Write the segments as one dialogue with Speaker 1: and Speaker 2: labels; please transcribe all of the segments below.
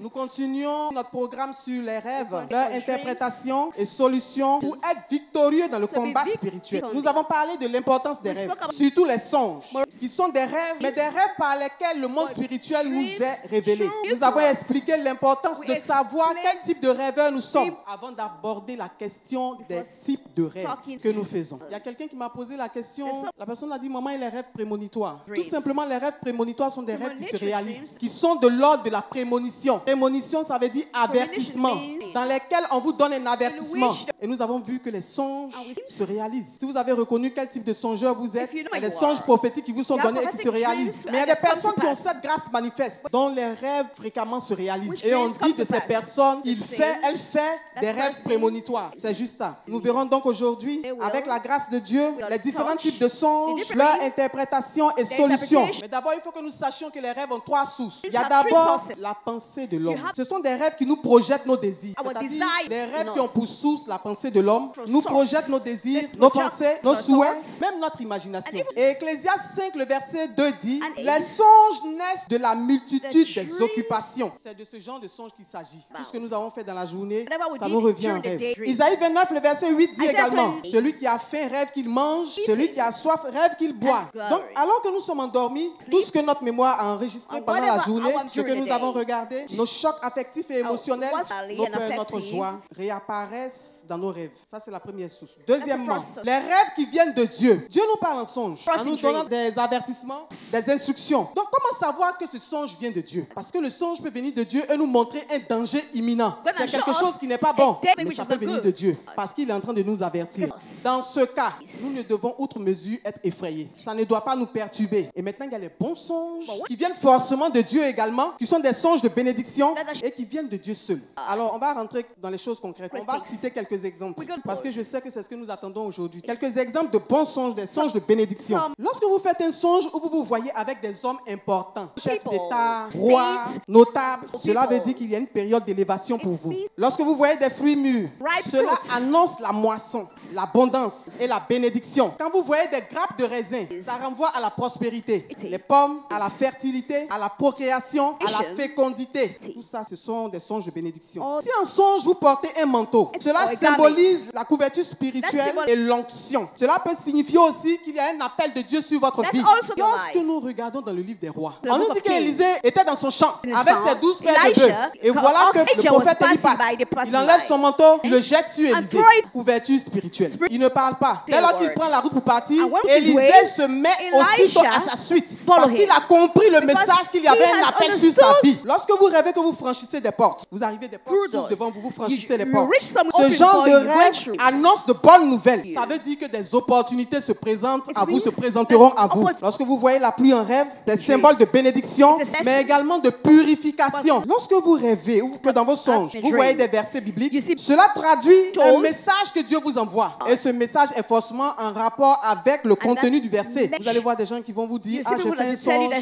Speaker 1: Nous continuons notre programme sur les rêves, leur interprétation et solutions pour être victorieux dans le combat spirituel. Nous avons parlé de l'importance des rêves, surtout les songes, qui sont des rêves, mais des rêves par lesquels le monde spirituel nous est révélé. Nous avons expliqué l'importance de savoir quel type de rêveur nous sommes avant d'aborder la question des types de rêves que nous faisons. Il y a quelqu'un qui m'a posé la question, la personne a dit, maman, et les rêves prémonitoires? Tout simplement, les rêves prémonitoires sont des rêves qui se réalisent, qui sont de l'ordre de la prémonition. Prémonition, ça veut dire avertissement, dans lesquels on vous donne un avertissement. Et nous avons vu que les songes se réalisent. Si vous avez reconnu quel type de songeur vous êtes, il y a des songes prophétiques qui vous sont donnés et qui se réalisent. Mais il y a des personnes qui ont cette grâce manifeste, dont les rêves fréquemment se réalisent. Et on dit de ces personnes, elle fait des rêves prémonitoires. C'est juste ça. Nous verrons donc aujourd'hui, avec la grâce de Dieu, les différents types de songes, leur interprétation et solutions. Mais d'abord, il faut que nous sachions que les rêves ont trois sources. Il y a d'abord la pensée de l'homme. Ce sont des rêves qui nous projettent nos désirs. C'est-à-dire les rêves qui ont pour source la pensée de l'homme, nous projettent nos désirs, nos pensées, nos souhaits, même notre imagination. Et Ecclésiaste 5, le verset 2 dit, les songes naissent de la multitude des occupations. C'est de ce genre de songes qu'il s'agit. Tout ce que nous avons fait dans la journée, ça nous revient en rêve. Isaïe 29, le verset 8 dit également, celui qui a faim rêve qu'il mange, celui qui a soif rêve qu'il boit. Donc, alors que nous sommes endormis, tout ce que notre mémoire a enregistré pendant la journée, ce que nous avons regardé, nos chocs affectifs et émotionnels, nos peurs, notre joie, réapparaissent dans nos rêves. Ça, c'est la première source. Deuxièmement, les rêves qui viennent de Dieu. Dieu nous parle en songe, en nous donnant des avertissements, des instructions. Donc, comment savoir que ce songe vient de Dieu? Parce que le songe peut venir de Dieu et nous montrer un danger imminent. C'est quelque chose qui n'est pas bon, mais ça peut venir de Dieu, parce qu'il est en train de nous avertir. Dans ce cas, nous ne devons outre mesure être effrayés. Ça ne doit pas nous perturber. Et maintenant, il y a les bons songes qui viennent forcément de Dieu également, qui sont des songes de bénédiction et qui viennent de Dieu seul. Alors, on va rentrer dans les choses concrètes. On va citer quelques exemples, parce que je sais que c'est ce que nous attendons aujourd'hui. Quelques exemples de bons songes, des songes de bénédiction. Lorsque vous faites un songe où vous vous voyez avec des hommes importants, chefs d'État, rois, notables, cela veut dire qu'il y a une période d'élévation pour vous. Lorsque vous voyez des fruits mûrs, cela annonce la moisson, l'abondance et la bénédiction. Quand vous voyez des grappes de raisin, ça renvoie à la prospérité. Les pommes, à la fertilité, à la procréation, à la fécondité. Tout ça, ce sont des songes de bénédiction. Si en songe, vous portez un manteau, cela symbolise la couverture spirituelle et l'onction. Cela peut signifier aussi qu'il y a un appel de Dieu sur votre vie. Lorsque nous regardons dans le livre des rois, on nous dit qu'Élisée était dans son champ avec ses 12 paires de bœufs. Et voilà que le prophète Élie passe. Il enlève son manteau, il le jette sur Élisée. Couverture spirituelle. Il ne parle pas. Dès lors qu'il prend la route pour partir, Élisée se met aussitôt à sa suite. Parce qu'il a compris le message qu'il y avait un appel sur sa vie. Lorsque vous rêvez que vous franchissez des portes, vous arrivez des portes s'ouvrent devant vous, vous franchissez les portes. Ce genre de rêve annonce de bonnes nouvelles. Ça veut dire que des opportunités se présentent à vous, se présenteront à vous. Lorsque vous voyez la pluie en rêve, des symboles de bénédiction, mais également de purification. Lorsque vous rêvez ou que dans vos songes, vous voyez des versets bibliques, cela traduit un message que Dieu vous envoie. Et ce message est forcément en rapport avec le contenu du verset. Vous allez voir des gens qui vont vous dire, j'ai fait un songe,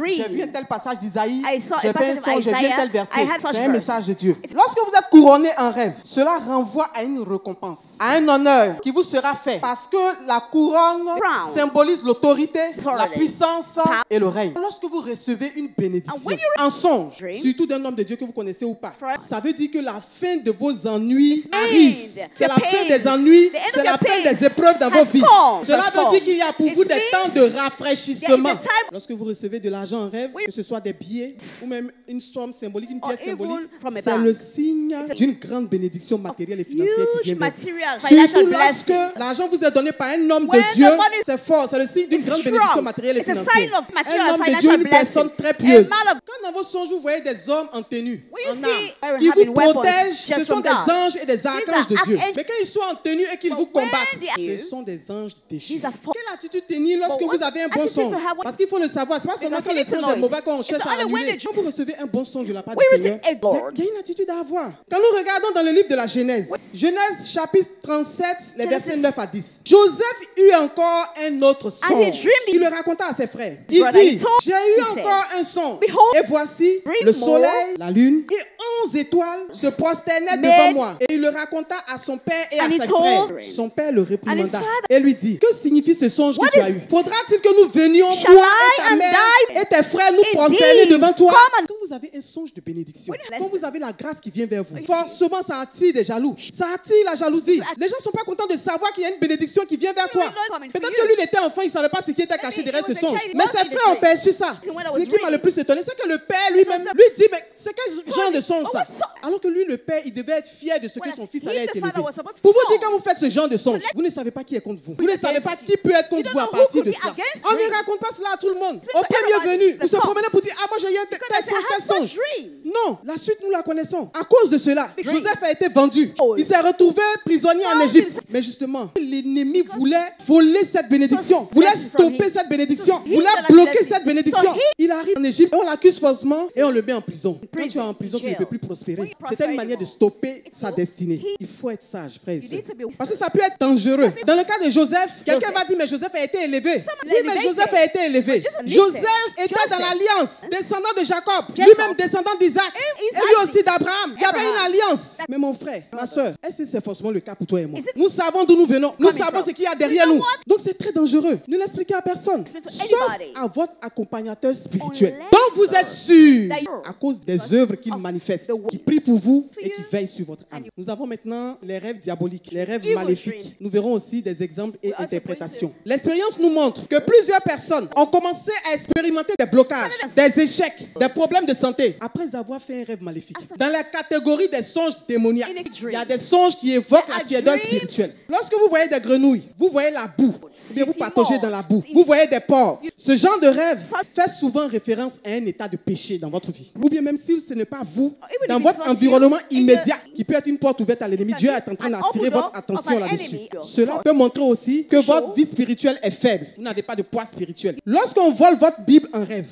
Speaker 1: j'ai vu un tel passage d'Isaïe, j'ai fait un songe, j'ai vu un tel verset. C'est un message de Dieu. Lorsque vous êtes couronné en rêve, cela renvoie à une récompense, à un honneur qui vous sera fait. Parce que la couronne symbolise l'autorité, la puissance et le règne. Lorsque vous recevez une bénédiction en songe, surtout d'un homme de Dieu que vous connaissez ou pas, ça veut dire que la fin de vos ennuis arrive. C'est la fin des ennuis, c'est la fin des épreuves dans vos vies. Cela veut dire qu'il y a pour vous des temps de rafraîchissement. Lorsque vous recevez de l'argent en rêve, que ce soit des billets ou même une somme symbolique, une pièce symbolique, c'est le signe d'une grande bénédiction matérielle et financière qui vient de vous. Surtout lorsque l'argent vous est donné par un homme de Dieu, c'est fort, c'est le signe d'une grande bénédiction matérielle et financière. Un homme de Dieu, une personne très pieuse. Quand dans vos songes, vous voyez des hommes en tenue, en armes, qui vous protègent, ce sont des anges et des archanges de Dieu. Mais quand ils sont en tenue et qu'ils vous combattent, ce sont des anges déchus. Quelle attitude tenir lorsque vous avez un bon songe? Parce qu'il faut le savoir, c'est pas seulement quand le songe est mauvais qu'on cherche à l'annuler. Quand vous recevez un bon songe de la part du Seigneur, il y a une attitude à avoir. Quand nous regardons dans le livre de la Genèse, Genèse chapitre 37, les versets 9 à 10. Joseph eut encore un autre songe. Il le raconta à ses frères. Il dit, j'ai eu encore un songe. Et voici le soleil, la lune et 11 étoiles se prosternaient devant moi. Et il le raconta à son père et à ses frères. Son père le réprimanda et lui dit, que signifie ce songe que tu as eu? Faudra-t-il que nous venions, toi et ta mère et tes frères, nous prosterner devant toi? Quand vous avez un songe de bénédiction, quand vous avez la grâce qui vient vers vous, forcément ça attire des jaloux. Ça attire la jalousie. Les gens ne sont pas contents de savoir qu'il y a une bénédiction qui vient vers toi. Peut-être que lui, il était enfant, il ne savait pas ce qui était caché derrière ce songe. Mais ses frères ont perçu ça. Ce qui m'a le plus étonné, c'est que le père lui-même lui dit, mais c'est quel genre de songe ça? Alors que lui, le père, il devait être fier de ce que son fils allait être élevé. Pour vous dire, quand vous faites ce genre de songe, vous ne savez pas qui est contre vous. Vous ne savez pas qui peut être contre vous à partir de ça. On ne raconte pas cela à tout le monde. Au premier venu, vous se promenez pour dire, ah moi j'ai eu tel songe. Non, la suite nous la connaissons. À cause de cela, Joseph a été vendu. Il s'est retrouvé prisonnier en Égypte. Mais justement, l'ennemi voulait voler cette bénédiction, voulait stopper cette bénédiction, voulait bloquer cette bénédiction. Il arrive en Égypte, on l'accuse faussement et on le met en prison. Quand tu es en prison, tu ne peux plus prospérer. C'est une manière de stopper sa destinée. Il faut être sage, frère et sœur. Parce que ça peut être dangereux. Dans le cas de Joseph, quelqu'un va dire, mais Joseph a été élevé. Oui, mais Joseph a été élevé. Joseph était dans l'alliance, descendant de Jacob, lui-même descendant d'Isaac, et lui aussi d'Abraham. Il y avait une alliance. Mais mon frère, ma soeur, est-ce que c'est forcément le cas pour toi et moi? Nous savons d'où nous venons. Nous savons ce qu'il y a derrière nous. Donc c'est très dangereux. Ne l'expliquez à personne. Sauf à votre accompagnateur spirituel, dont vous êtes sûr, à cause des œuvres qu'il manifeste, qui prie pour vous et qui veille sur votre âme. Nous avons maintenant les rêves diaboliques, les rêves maléfiques. Nous verrons aussi des exemples et interprétations. L'expérience nous montre que plusieurs personnes ont commencé à expérimenter des blocages, des échecs, des problèmes de santé, après avoir fait un rêve maléfique. Dans la catégorie des songes démoniaques, il y a des songes qui évoquent la tiédeur spirituelle. Lorsque vous voyez des grenouilles, vous voyez la boue, et vous patogez dans la boue, vous voyez des porcs. Ce genre de rêve fait souvent référence à un état de péché dans votre vie. Ou bien même si ce n'est pas vous, dans votre environnement immédiat, qui peut être une porte ouverte à l'ennemi, Dieu est en train d'attirer votre attention là-dessus. Cela peut montrer aussi que votre vie spirituelle est faible. Vous n'avez pas de poids spirituel. Lorsqu'on vole votre Bible en rêve,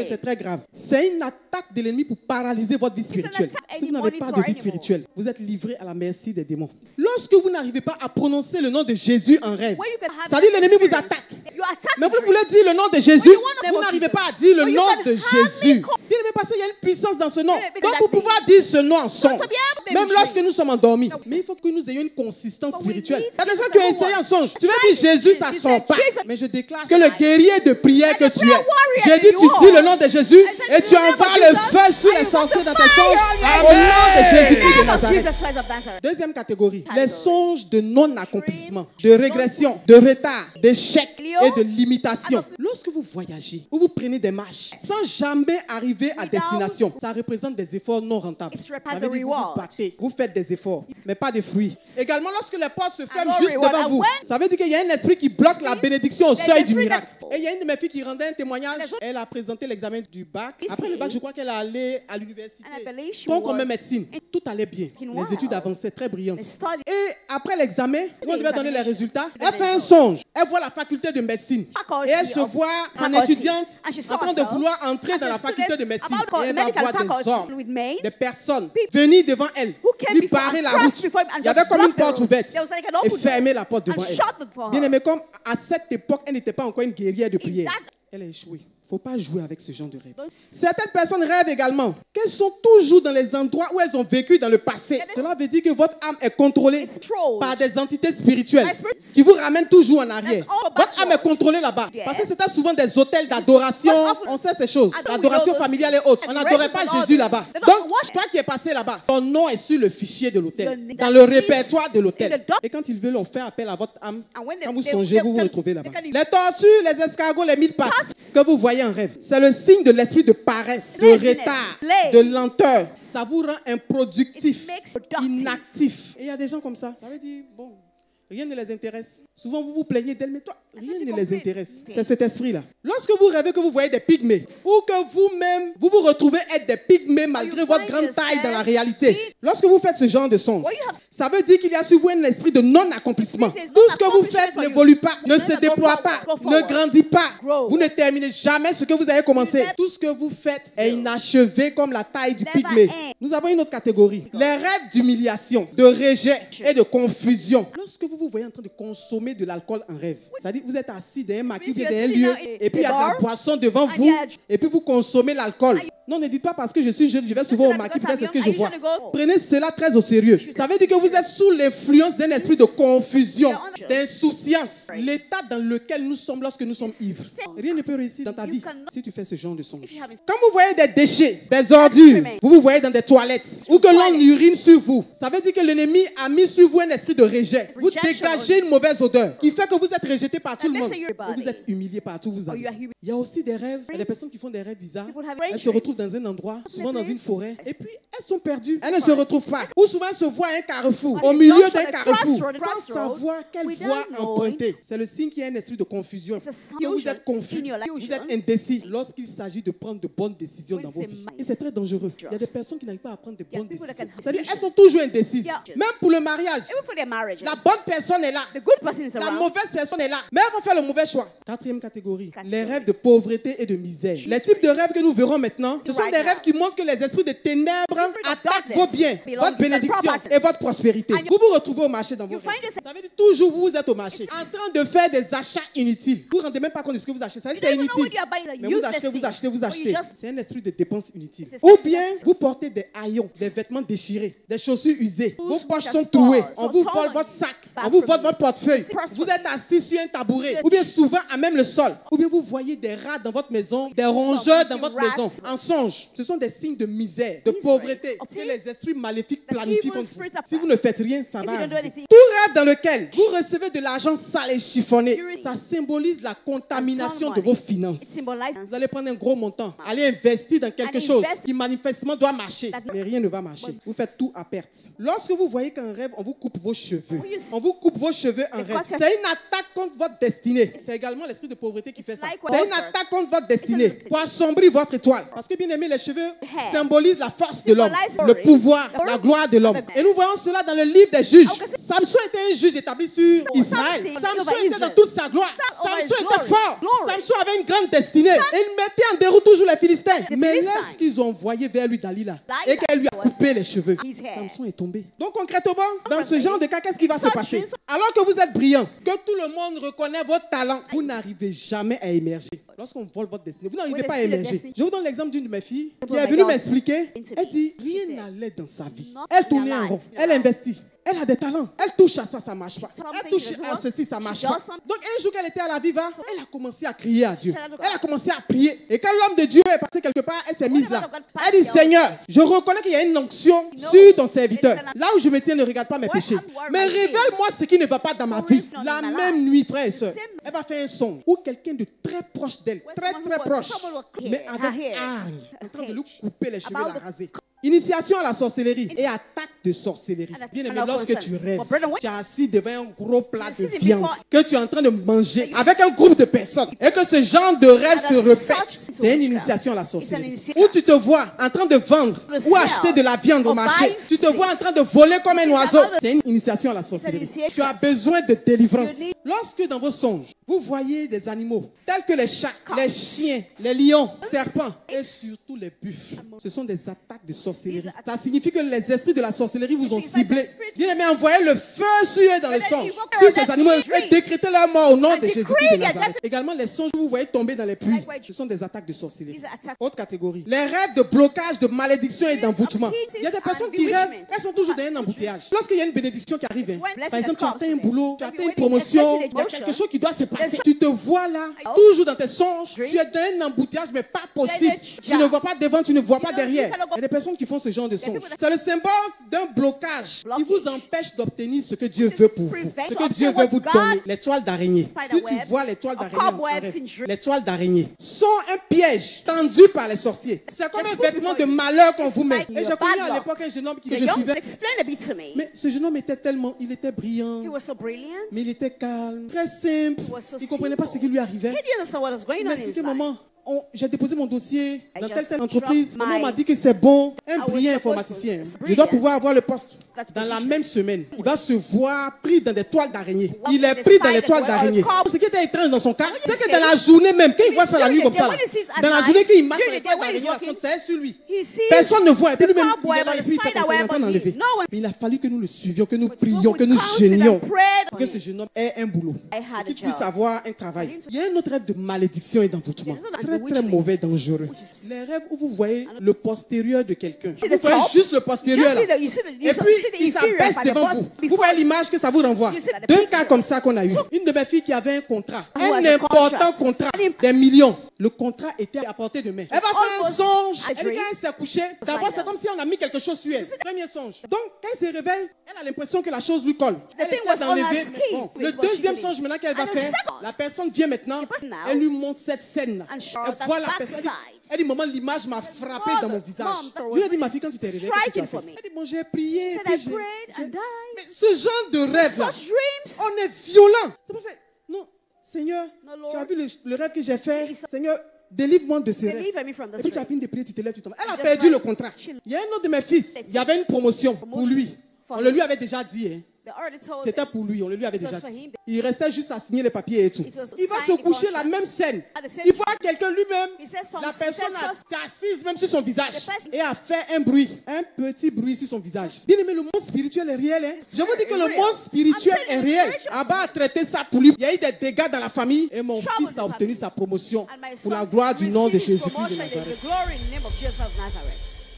Speaker 1: c'est très grave. C'est une attaque de l'ennemi pour paralyser votre vie spirituelle. Si vous n'avez pas de vie spirituelle, vous êtes livré à la merci des démons. Lorsque vous n'arrivez pas à prononcer le nom de Jésus en rêve, ça dit que l'ennemi vous attaque. Mais vous voulez dire le nom de Jésus, vous n'arrivez pas à dire le nom de Jésus. S'il n'est pas passé, il y a une puissance dans ce nom. Donc pour pouvoir dire ce nom en songe, même lorsque nous sommes endormis, mais il faut que nous ayons une consistance spirituelle. Il y a des gens qui ont essayé en songe. Tu vas dire Jésus, ça ne sort pas. Mais je déclare que le guerrier de prière que tu es, j'ai dit tu dis le nom de Jésus et tu envoies le feu sur les sorciers dans tes songes au nom de Jésus-Christ de Nazareth. Deuxième catégorie, les songes de non-accomplissement, de régression, de retard, d'échec et de limitation. Lorsque vous voyagez ou vous prenez des marches sans jamais arriver à destination, ça représente des efforts non rentables. Ça veut dire que vous battez, vous faites des efforts, mais pas de fruits. Également, lorsque les portes se ferment juste devant vous, ça veut dire qu'il y a un esprit qui bloque la bénédiction au seuil du miracle. Et il y a une de mes filles qui rendait un témoignage. Elle a présenté l'examen du bac. Après le bac, je crois qu'elle est allée à l'université. Donc, comme médecine, tout allait bien. Les études avançaient très brillantes. Et après l'examen, on devait donner les résultats. Elle fait un songe. Elle voit la faculté de médecine. Et elle se voit en étudiante en train de vouloir entrer dans la faculté de médecine. Et elle va voir des hommes, des personnes venir devant elle, lui barrer la route. Il y avait comme une porte ouverte et fermer la porte devant elle. Bien aimé, comme à cette époque, elle n'était pas encore une guerrière de prière. Elle a échoué. Il ne faut pas jouer avec ce genre de rêve. Certaines personnes rêvent également qu'elles sont toujours dans les endroits où elles ont vécu dans le passé. Cela veut dire que votre âme est contrôlée par des entités spirituelles qui vous ramènent toujours en arrière. Votre âme est contrôlée là-bas. Parce que c'était souvent des hôtels d'adoration. On sait ces choses. L'adoration familiale et autres. On n'adorait pas Jésus là-bas. Donc, toi qui es passé là-bas, ton nom est sur le fichier de l'hôtel, dans le répertoire de l'hôtel. Et quand ils veulent, on fait appel à votre âme. Quand vous songez, vous vous retrouvez là-bas. Les tortues, les escargots, les mille pattes que vous voyez en rêve, c'est le signe de l'esprit de paresse, de retard, de lenteur. Ça vous rend improductif, inactif. Et il y a des gens comme ça. Ça veut dire, bon, rien ne les intéresse. Souvent, vous vous plaignez d'elle, mais toi, rien ne les intéresse. C'est cet esprit-là. Lorsque vous rêvez que vous voyez des pygmées, ou que vous-même, vous vous retrouvez être des pygmées malgré votre grande taille dans la réalité, lorsque vous faites ce genre de songe, ça veut dire qu'il y a sur vous un esprit de non-accomplissement. Tout ce que vous faites n'évolue pas, ne se déploie pas, ne grandit pas. Vous ne terminez jamais ce que vous avez commencé. Tout ce que vous faites est inachevé comme la taille du pygmée. Nous avons une autre catégorie. Les rêves d'humiliation, de rejet et de confusion. Lorsque vous vous voyez en train de consommer de l'alcool en rêve. C'est-à-dire que vous êtes assis dans un maquis, dans un lieu, et puis il y a de la boisson devant vous, et puis vous consommez l'alcool. Non, ne dites pas parce que je suis jeune, je vais souvent au maquis, peut-être c'est ce que je vois. Prenez cela très au sérieux. Ça veut dire que vous êtes sous l'influence d'un esprit de confusion, d'insouciance. L'état dans lequel nous sommes lorsque nous sommes ivres. Rien ne peut réussir dans ta vie si tu fais ce genre de songe. Quand vous voyez des déchets, des ordures, vous voyez dans des toilettes, ou que l'on urine sur vous, ça veut dire que l'ennemi a mis sur vous un esprit de rejet. Vous dégagez une mauvaise odeur qui fait que vous êtes rejeté par tout le monde. Et vous êtes humilié partout où vous allez. Il y a aussi des rêves. Il y a des personnes qui font des rêves bizarres. Elles se retrouvent dans un endroit, souvent dans une forêt, et puis elles sont perdues. Elles ne se retrouvent pas. Ou souvent elles se voient à un carrefour, au milieu d'un carrefour, sans savoir quelle voie emprunter. C'est le signe qu'il y a un esprit de confusion, que vous êtes confus, vous êtes indécis lorsqu'il s'agit de prendre de bonnes décisions dans vos vies. Et c'est très dangereux. Il y a des personnes qui n'arrivent pas à prendre de bonnes décisions. C'est-à-dire elles sont toujours indécises. Même pour le mariage, la bonne personne est là, la mauvaise personne est là, mais elles vont faire le mauvais choix. Quatrième catégorie, les rêves de pauvreté et de misère. Les types de rêves que nous verrons maintenant, ce sont des rêves qui montrent que les esprits de ténèbres attaquent vos biens, votre bénédiction et votre prospérité. Vous vous retrouvez au marché dans vos rêves. Ça veut dire toujours vous êtes au marché, en train de faire des achats inutiles. Vous ne vous rendez même pas compte de ce que vous achetez. Ça veut dire c'est inutile. Mais vous achetez. C'est un esprit de dépenses inutiles. Ou bien vous portez des haillons, des vêtements déchirés, des chaussures usées. Vos poches sont trouées. On vous vole votre sac. On vous vole votre portefeuille. Vous êtes assis sur un tabouret. Ou bien souvent à même le sol. Ou bien vous voyez des rats dans votre maison, des rongeurs dans votre maison. En songe, ce sont des signes de misère, de pauvreté que les esprits maléfiques planifient contre vous. Si vous ne faites rien, ça va arriver. Tout rêve dans lequel vous recevez de l'argent sale et chiffonné, ça symbolise la contamination de vos finances. Vous allez prendre un gros montant, aller investir dans quelque chose qui manifestement doit marcher, mais rien ne va marcher. Vous faites tout à perte. Lorsque vous voyez qu'en rêve, on vous coupe vos cheveux, on vous coupe vos cheveux en rêve, c'est une attaque contre votre destinée. C'est également l'esprit de pauvreté qui fait ça. C'est une attaque contre votre destinée pour assombrir votre étoile. Parce que bien aimé, les cheveux symbolisent la force de l'homme, le pouvoir, la gloire de l'homme. Et nous voyons cela dans le livre des juges. Samson était un juge établi sur Israël. Samson était dans toute sa gloire. Samson était fort. Samson avait une grande destinée. Et il mettait en déroute toujours les Philistins. Mais lorsqu'ils ont envoyé vers lui Dalila et qu'elle lui a coupé les cheveux, Samson est tombé. Donc concrètement, dans ce genre de cas, qu'est-ce qui va se passer? Alors que vous êtes brillant, que tout le monde reconnaît votre talent, vous n'arrivez jamais à émerger. Lorsqu'on vole votre destinée, vous n'arrivez pas à émerger. Je vous donne l'exemple d'une de mes filles qui est venue m'expliquer. Elle dit, rien n'allait dans sa vie. Elle tournait en rond. Elle investit. Elle a des talents. Elle touche à ça, ça ne marche pas. Elle touche à ceci, ça ne marche pas. Donc un jour qu'elle était à la Viva, elle a commencé à crier à Dieu. Elle a commencé à prier. Et quand l'homme de Dieu est passé quelque part, elle s'est mise là. Elle dit, Seigneur, je reconnais qu'il y a une onction sur ton serviteur. Là où je me tiens, ne regarde pas mes péchés. Mais révèle-moi ce qui ne va pas dans ma vie. La même nuit, frère et soeur, elle va faire un songe où quelqu'un de très proche d'elle, très proche, mais avec hargne, en train de lui couper les cheveux, la raser. Initiation à la sorcellerie et attaque de sorcellerie. Bien aimé, lorsque tu rêves, tu es assis devant un gros plat de viande que tu es en train de manger avec un groupe de personnes et que ce genre de rêve se répète, c'est une initiation à la sorcellerie. Où tu te vois en train de vendre ou acheter de la viande au marché, tu te vois en train de voler comme un oiseau, c'est une initiation à la sorcellerie. Tu as besoin de délivrance. Lorsque dans vos songes, vous voyez des animaux tels que les chats, les chiens, les lions, les serpents et surtout les buffles, ce sont des attaques de sorcellerie. Ça signifie que les esprits de la sorcellerie vous ont ciblé. Bien aimé, envoyez le feu sur eux dans le songe, sur ces animaux, et décrétez leur mort au nom de Jésus-Christ de Nazareth. Également, les songes que vous voyez tomber dans les pluies, ce sont des attaques de sorcellerie. Autre catégorie, les rêves de blocage, de malédiction et d'envoûtement. Il y a des personnes qui rêvent, elles sont toujours dans un embouteillage. Lorsqu'il y a une bénédiction qui arrive, par exemple, tu as atteint un boulot, tu as atteint une promotion, il y a quelque chose qui doit se passer. Tu te vois là, toujours dans tes songes, tu es dans un embouteillage, mais pas possible. Tu ne vois pas devant, tu ne vois pas derrière. Il y a des personnes qui font ce genre de songe. C'est le symbole d'un blocage qui vous empêche d'obtenir ce que Dieu veut pour vous, ce que Dieu veut vous donner. Les toiles d'araignée. Si tu vois les toiles d'araignée, les toiles d'araignée sont un piège tendu par les sorciers. C'est comme un vêtement de malheur qu'on vous met. Et je connais à l'époque un jeune homme que je suivais. Mais ce jeune homme était tellement, il était brillant, mais il était calme, très simple. Il ne comprenait pas ce qui lui arrivait. Mais c'était un moment. J'ai déposé mon dossier dans telle entreprise. Maman m'a dit que c'est bon. Un brillant informaticien. Je dois pouvoir avoir le poste. Dans la même semaine, il va se voir pris dans des toiles d'araignée. Il est pris dans les toiles d'araignée. Ce qui était étrange dans son cas, c'est que dans la journée même, quand il voit ça la nuit comme ça, dans la journée qu'il marche dans les toiles d'araignée, c'est sur lui. Personne ne voit. Et puis lui-même, il est là et puis il est en train d'enlever. Mais il a fallu que nous le suivions, que nous prions, que nous gênions. Pour que ce jeune homme ait un boulot. Qu'il puisse avoir un travail. Il y a un autre rêve de malédiction et d'envoûtement. très mauvais, dangereux. Les rêves où vous voyez le postérieur de quelqu'un. Vous voyez juste le postérieur là. Et puis, il s'abaisse devant vous. Vous voyez l'image que ça vous renvoie. Deux cas comme ça qu'on a eu. Une de mes filles qui avait un contrat. Un important contrat. Des millions. Le contrat était à portée de main. Elle va faire un songe. Elle dit quand elle s'est couchée, d'abord c'est comme si on a mis quelque chose sur elle. Premier songe. Donc, quand elle se réveille, elle a l'impression que la chose lui colle. Elle essaie d'enlever. Bon. Le deuxième songe maintenant qu'elle va faire, la personne vient maintenant, elle lui montre cette scène-là. Elle voit la personne. Elle dit, maman, l'image m'a frappé dans mon visage. Je lui ai dit, ma fille, quand tu t'es réveillée, qu'est-ce que tu as fait? Elle dit, bon, j'ai prié. Mais ce genre de rêve-là, on est violent. C'est pas fait. Non, Seigneur, tu as vu le rêve que j'ai fait? Seigneur, délivre-moi de ce rêve. Et puis tu as fini de prier, tu te lèves, tu tombes. Elle a perdu le contrat. Il y a un autre de mes fils, il y avait une promotion pour lui. On le lui avait déjà dit. Hein. C'était pour lui, on le lui avait déjà dit. Il restait juste à signer les papiers et tout. Il va se coucher la même scène. Il voit quelqu'un lui-même, la personne est assise même sur son visage et a fait un bruit, un petit bruit sur son visage. Bien aimé, le monde spirituel est réel. Hein? Je vous dis que le monde spirituel est réel. Abba a traité ça pour lui. Il y a eu des dégâts dans la famille et mon fils a obtenu sa promotion pour la gloire du nom de Jésus-Christ de Nazareth.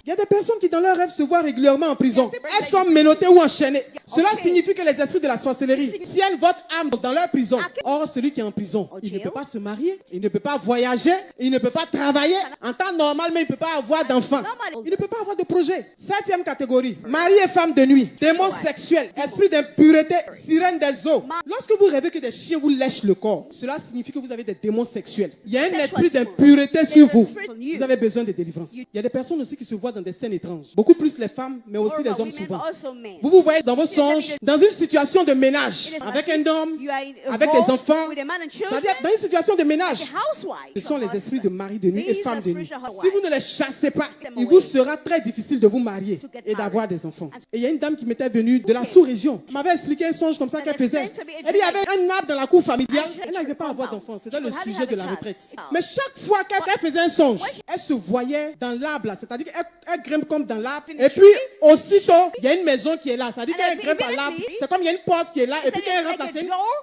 Speaker 1: Il y a des personnes qui dans leurs rêves se voient régulièrement en prison. Elles sont menottées ou enchaînées. Cela signifie que les esprits de la sorcellerie tiennent votre âme dans leur prison. Or, celui qui est en prison, il ne peut pas se marier, il ne peut pas voyager, il ne peut pas travailler. En temps normal, mais il ne peut pas avoir d'enfants. Il ne peut pas avoir de projet. 7e catégorie, mari et femme de nuit, démons sexuels, esprit d'impureté, sirène des eaux. Lorsque vous rêvez que des chiens vous lèchent le corps, cela signifie que vous avez des démons sexuels. Il y a un esprit d'impureté sur vous. Vous avez besoin de délivrance. Il y a des personnes aussi qui se voient dans des scènes étranges. Beaucoup plus les femmes, mais aussi les hommes souvent. Vous vous voyez dans vos songes, dans une situation de ménage, avec un homme, avec des enfants. C'est-à-dire dans une situation de ménage. Ce sont les esprits de mari de nuit et femme de nuit. Si vous ne les chassez pas, il vous sera très difficile de vous marier et d'avoir des enfants. Et il y a une dame qui m'était venue de la sous-région. Elle m'avait expliqué un songe comme ça qu'elle faisait. Elle dit, il y avait un arbre dans la cour familiale. Elle n'arrivait pas à avoir d'enfants. C'était le sujet de la retraite. Mais chaque fois qu'elle faisait un songe, elle se voyait dans l'arbre là. C'est-à-dire qu'elle grimpe comme dans l'arbre. Et puis, aussitôt, il y a une maison qui est là. C'est-à-dire qu'elle grimpe à l'arbre. C'est comme il y a une porte qui est là. Et puis, quand elle rentre là,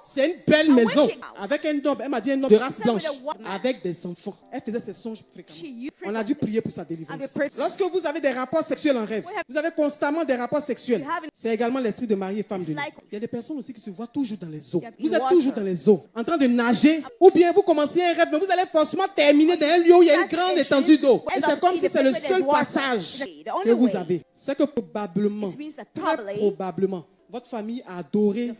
Speaker 1: c'est une belle maison. Avec un homme. Elle m'a dit un homme de race blanche. Avec des enfants. Elle faisait ses songes fréquemment. On a dû prier pour sa délivrance. Lorsque vous avez des rapports sexuels en rêve, vous avez constamment des rapports sexuels. C'est également l'esprit de mari et femme de nuit. Il y a des personnes aussi qui se voient toujours dans les eaux. Vous êtes toujours dans les eaux, en train de nager. Ou bien vous commencez un rêve, mais vous allez forcément terminer dans un lieu où il y a une grande étendue d'eau. Et c'est comme si c'est le seul passage que vous avez. C'est que probablement, très probablement, votre famille a adoré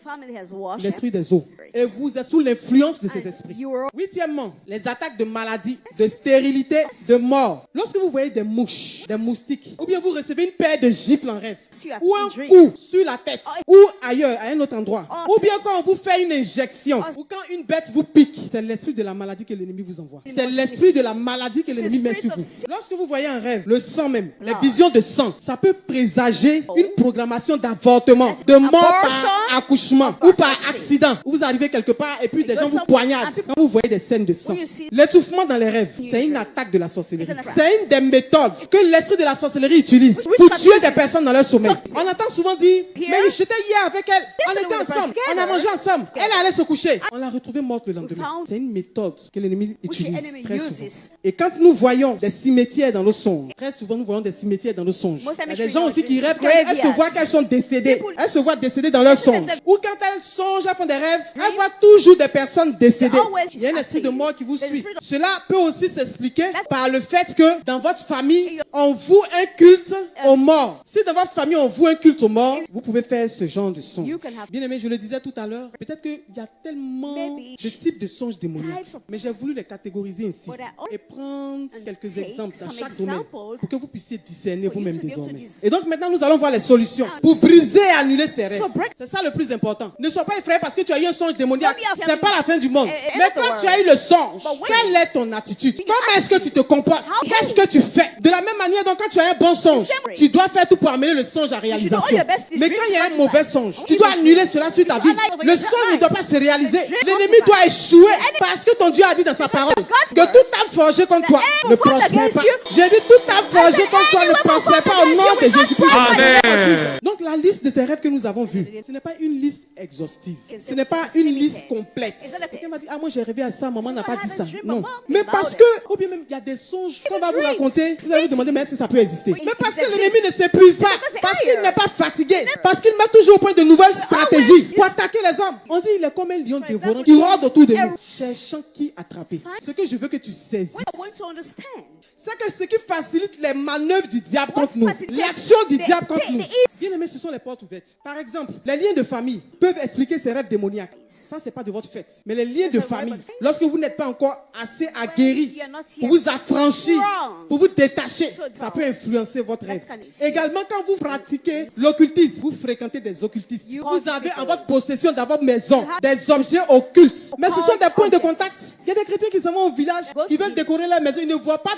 Speaker 1: l'esprit des eaux. Et vous êtes sous l'influence de ces esprits. 8e, les attaques de maladie, de stérilité, de mort. Lorsque vous voyez des mouches, des moustiques, ou bien vous recevez une paire de gifles en rêve, ou un coup sur la tête, ou ailleurs, à un autre endroit, ou bien quand on vous fait une injection, ou quand une bête vous pique, c'est l'esprit de la maladie que l'ennemi vous envoie. C'est l'esprit de la maladie que l'ennemi met sur vous. Lorsque vous voyez un rêve, le sang même, les visions de sang, ça peut présager une programmation d'avortement, de mort par accouchement ou par accident. Vous arrivez quelque part et puis des gens vous poignardent. Quand vous voyez des scènes de sang, l'étouffement dans les rêves, c'est une attaque de la sorcellerie. C'est une des méthodes que l'esprit de la sorcellerie utilise pour tuer des personnes dans leur sommeil. On entend souvent dire, mais j'étais hier avec elle, on était ensemble, on a mangé ensemble, elle allait se coucher. On l'a retrouvée morte le lendemain. C'est une méthode que l'ennemi utilise très souvent. Et quand nous voyons des cimetières dans nos songes, très souvent nous voyons des cimetières dans nos songes. Il y a des gens aussi qui rêvent qu'elles se voient qu'elles sont décédées. Elles se voient décédées dans leurs songes. Ou quand elles songent, elles font des rêves, elles voient toujours des personnes décédées. Il y a un esprit de mort qui vous suit. Cela peut aussi s'expliquer par le fait que dans votre famille, on voue un culte aux morts. Si dans votre famille, on voue un culte aux morts, vous pouvez faire ce genre de songe. Bien aimé, je le disais tout à l'heure, peut-être qu'il y a tellement de types de songes démoniaques, mais j'ai voulu les catégoriser ici et prendre quelques exemples dans chaque domaine pour que vous puissiez discerner vous-même désormais. Et donc maintenant, nous allons voir les solutions pour briser et annuler ces rêves. C'est ça le plus important. Ne sois pas effrayé parce que tu as eu un songe démoniaque. C'est pas la fin du monde. Mais quand tu as eu le songe, quelle est ton attitude? Comment est-ce que tu te comportes? Qu'est-ce que tu fais? De la même manière, donc, quand tu as un bon songe, tu dois faire tout pour amener le songe à réalisation. Mais quand il y a un mauvais songe, tu dois annuler cela sur ta vie. Le songe ne doit pas se réaliser. L'ennemi doit échouer parce que ton Dieu a dit dans sa parole que toute âme forgée contre toi ne prospère pas. J'ai dit toute âme forgée contre toi ne prospère pas au nom de Jésus-Christ. Donc la la liste de ces rêves que nous avons vus, ce n'est pas une liste exhaustive. Ce n'est pas une liste complète. Quelqu'un m'a dit, ah moi j'ai rêvé à ça, maman n'a pas dit ça. Non. Mais parce que, ou bien même il y a des songes qu'on va vous raconter, vous allez vous demander, mais est-ce que ça peut exister? Mais parce que l'ennemi ne s'épuise pas, parce qu'il n'est pas fatigué, parce qu'il met toujours au point de nouvelles stratégies pour attaquer les hommes. On dit, il est comme un lion dévorant qui rôde autour de nous, cherchant qui attraper. Ce que je veux que tu saisisses, c'est que ce qui facilite les manœuvres du diable contre nous, l'action du diable contre nous. Bien aimé, ce sont les portes ouvertes. Par exemple, les liens de famille peuvent expliquer ces rêves démoniaques. Ça, c'est pas de votre fait. Mais les liens de famille, lorsque vous n'êtes pas encore assez aguerri pour vous affranchir, pour vous détacher, ça peut influencer votre rêve. Également, quand vous pratiquez l'occultisme, vous fréquentez des occultistes. Vous avez en votre possession dans votre maison des objets occultes. Mais ce sont des points de contact. Il y a des chrétiens qui s'en vont au village, qui veulent décorer leur maison. Ils ne voient pas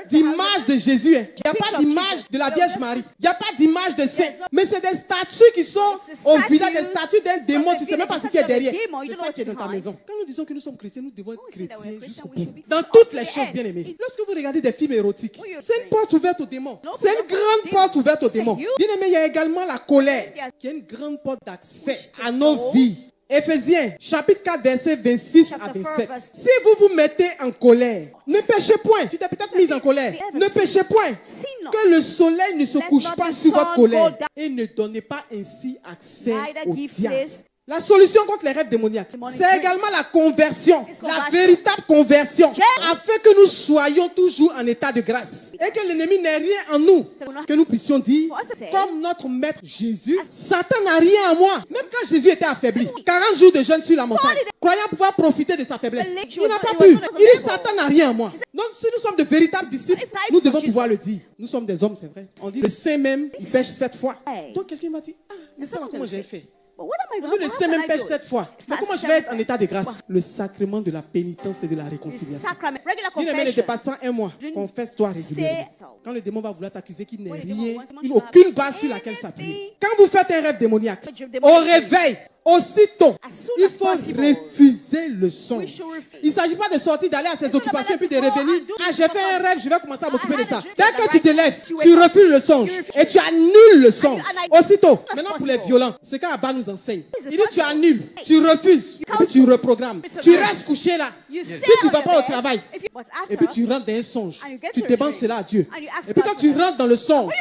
Speaker 1: d'image de Jésus. Il n'y a pas d'image de la Vierge Marie. Il n'y a pas d'image de saint. Mais c'est des statues qui sont au village, des statues d'un démon. Tu ne sais même pas ce qui est derrière. C'est ça qui est dans ta maison. Quand nous disons que nous sommes chrétiens, nous devons être chrétiens jusqu'au bout. Dans toutes les choses, bien aimées. Lorsque vous regardez des films érotiques, c'est une porte ouverte aux démons. C'est une grande porte ouverte aux démons. Bien aimé, il y a également la colère, qui est une grande porte d'accès à nos vies. Éphésiens, chapitre 4, versets 26 à 27. Si vous vous mettez en colère, ne péchez point. Tu t'es peut-être mise en colère. Ne péchez point. Que le soleil ne se couche pas sur votre colère. Et ne donnez pas ainsi accès au diable. La solution contre les rêves démoniaques, c'est également la conversion, la véritable conversion, afin que nous soyons toujours en état de grâce et que l'ennemi n'ait rien en nous, que nous puissions dire, comme notre maître Jésus, Satan n'a rien en moi. Même quand Jésus était affaibli, 40 jours de jeûne sur la montagne, croyant pouvoir profiter de sa faiblesse, il n'a pas pu. Il dit, Satan n'a rien en moi. Donc si nous sommes de véritables disciples, nous devons pouvoir le dire. Nous sommes des hommes, c'est vrai. On dit, le saint même, il pêche 7 fois. Donc quelqu'un m'a dit, ah, mais ça, comment j'ai fait? Le saint même pêche 7 fois. Mais comment je vais être en état de grâce? Le sacrement de la pénitence et de la réconciliation. Il ne dépasse pas un mois. Confesse-toi régulièrement. Quand le démon va vouloir t'accuser qu'il n'est rien, il n'y a aucune base sur laquelle s'appuyer. Quand vous faites un rêve démoniaque, au réveil, aussitôt, il faut refuser le songe. Il ne s'agit pas de sortir, d'aller à ses occupations et puis de revenir. Ah, j'ai fait un rêve, je vais commencer à m'occuper de ça. Dès que tu te lèves, tu refuses le songe et tu annules le songe. Aussitôt. Maintenant, pour les violents, ce qu'Abba nous enseigne, il dit tu annules, tu refuses, et puis tu reprogrammes. Tu restes couché là. Si tu ne vas pas au travail, et puis tu rentres dans un songe, tu demandes cela à Dieu. Et puis quand tu rentres dans le songe,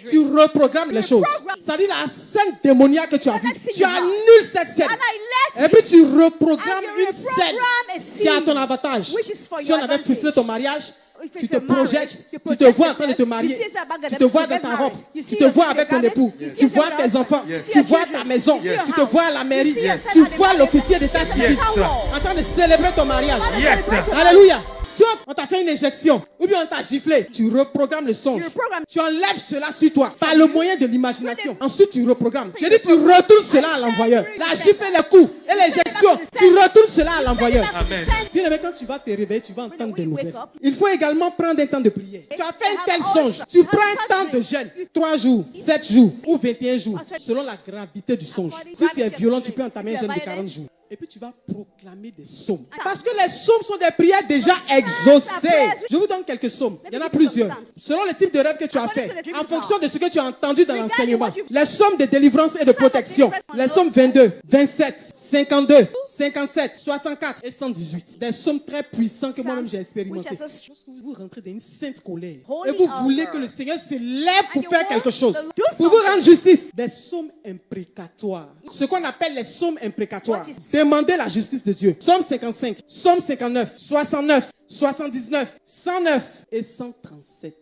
Speaker 1: tu reprogrammes les choses. Ça dit la scène démoniaque que tu as vue. Tu annules cette scène. Et puis tu reprogrammes une scène qui a ton avantage. Si on avait frustré ton mariage, tu te projettes, tu te vois en train de te marier, tu te vois dans ta robe, tu te vois avec ton époux, tu vois tes enfants, tu vois ta maison, tu te vois à la mairie, tu vois l'officier de ta civile en train de célébrer ton mariage. Alléluia. On t'a fait une injection ou bien on t'a giflé, tu reprogrammes le songe. Tu enlèves cela sur toi par le moyen de l'imagination. Ensuite tu reprogrammes. Je dis tu retournes cela à l'envoyeur. La gifle, les coups et l'injection, tu retournes cela à l'envoyeur. Bien aimé, quand tu vas te réveiller, tu vas entendre des nouvelles. Il faut également prendre un temps de prière. Tu as fait un tel songe, tu prends un temps de jeûne, 3 jours, 7 jours ou 21 jours, selon la gravité du songe. Si tu es violent, tu peux entamer un jeûne de 40 jours. Et puis tu vas proclamer des psaumes. Parce que les psaumes sont des prières déjà exaucées. Je vous donne quelques psaumes. Il y en a plusieurs. Selon le type de rêve que tu as fait, en fonction de ce que tu as entendu dans l'enseignement. Les psaumes de délivrance et de protection. Les psaumes 22, 27, 52, 57, 64 et 118. Des psaumes très puissants que moi-même j'ai expérimentés. Lorsque vous rentrez dans une sainte colère et vous voulez que le Seigneur se lève pour faire quelque chose, pour vous rendre justice. Des psaumes imprécatoires. Ce qu'on appelle les psaumes imprécatoires. Demandez la justice de Dieu. Psaume 55, Psaume 59, 69, 79, 109 et 137.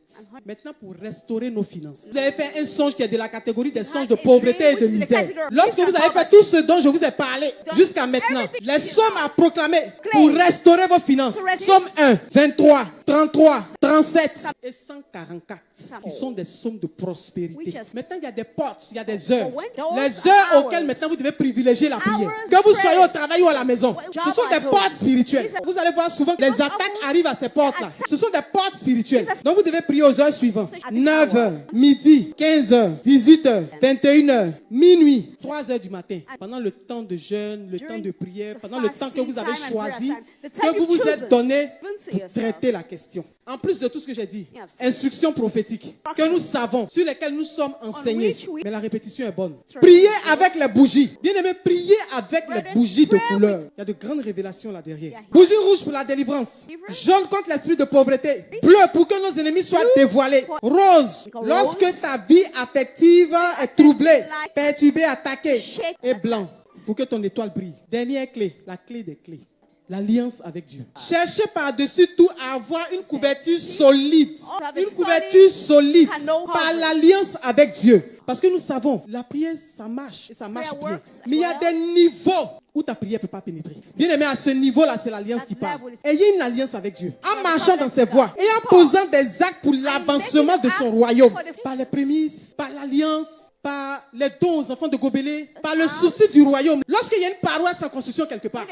Speaker 1: Maintenant, pour restaurer nos finances, vous avez fait un songe qui est de la catégorie des songes de pauvreté et de misère. Lorsque vous avez fait tout ce dont je vous ai parlé jusqu'à maintenant, les sommes à proclamer pour restaurer vos finances. Psaume 1, 23, 33, 37 et 144 qui sont des sommes de prospérité. Maintenant, il y a des portes, il y a des heures. Les heures auxquelles maintenant vous devez privilégier la prière. Que vous soyez au travail ou à la maison, ce sont des portes spirituelles. Vous allez voir souvent que les attaques arrivent à ces portes-là. Ce sont des portes spirituelles. Donc vous devez prier aux heures suivantes. 9h, midi, 15h, 18h, 21h, minuit, 3h du matin. Pendant le temps de jeûne, le temps de prière, pendant le temps que vous avez choisi, que vous vous êtes donné pour traiter la question. En plus de tout ce que j'ai dit, instruction prophétique. prophétiques que nous savons, sur lesquels nous sommes enseignés. Mais la répétition est bonne. Priez avec les bougies. Bien aimé, priez avec les bougies de couleur. Il y a de grandes révélations là derrière. Bougie rouge pour la délivrance. Jaune contre l'esprit de pauvreté. Bleu pour que nos ennemis soient dévoilés. Rose, lorsque ta vie affective est troublée, perturbée, attaquée. Et blanc, pour que ton étoile brille. Dernière clé, la clé des clés. L'alliance avec Dieu. Cherchez par-dessus tout à avoir une couverture solide. Une couverture solide par l'alliance avec Dieu. Parce que nous savons, la prière, ça marche et ça marche bien. Mais il y a des niveaux où ta prière ne peut pas pénétrer. Bien aimé, à ce niveau-là, c'est l'alliance qui parle. Ayez une alliance avec Dieu. En marchant dans ses voies et en posant des actes pour l'avancement de son royaume. Par les prémices, par l'alliance, par les dons aux enfants de Gobelé, par le souci du royaume. Lorsqu'il y a une paroisse en construction quelque part,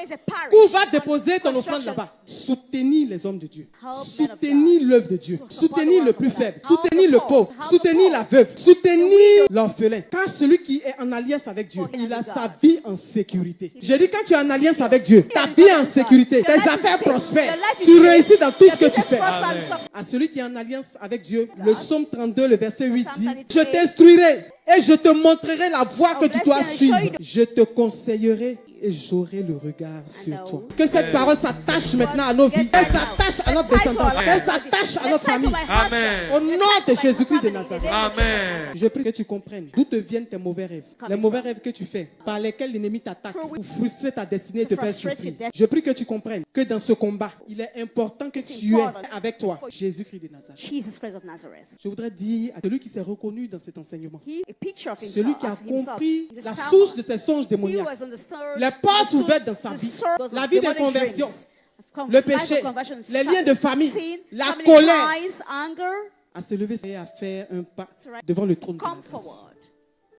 Speaker 1: où va déposer ton offrande là-bas? Soutenir les hommes de Dieu. Soutenir l'œuvre de Dieu. Soutenir le plus faible. Soutenir le pauvre. Soutenir la veuve. Soutenir l'orphelin. Car celui qui est en alliance avec Dieu, il a sa vie en sécurité. Je dis, quand tu es en alliance avec Dieu, ta vie est en sécurité. Tes affaires prospèrent. Tu réussis dans tout ce que tu fais. Amen. À celui qui est en alliance avec Dieu, le psaume 32, le verset 8 dit, je t'instruirai et je te montrerai la voie que tu dois suivre. Je te conseillerai et j'aurai le regard sur toi. Que cette parole s'attache maintenant à nos vies. Qu'elle s'attache à notre descendance. Qu'elle s'attache à notre famille.
Speaker 2: Amen.
Speaker 1: Au nom de Jésus-Christ de Nazareth.
Speaker 2: Amen.
Speaker 1: Je prie que tu comprennes d'où te viennent tes mauvais rêves. Les mauvais rêves que tu fais, par lesquels l'ennemi t'attaque pour frustrer ta destinée et te faire souffrir. Je prie que tu comprennes que dans ce combat, il est important que tu aies avec toi Jésus-Christ de Nazareth. Je voudrais dire à celui qui s'est reconnu dans cet enseignement, celui qui a compris la source de ses songes démoniaques, les portes ouvertes dans sa vie, la vie de conversion, le péché, les liens de famille, la colère, à se lever et à faire un pas devant le trône de la grâce.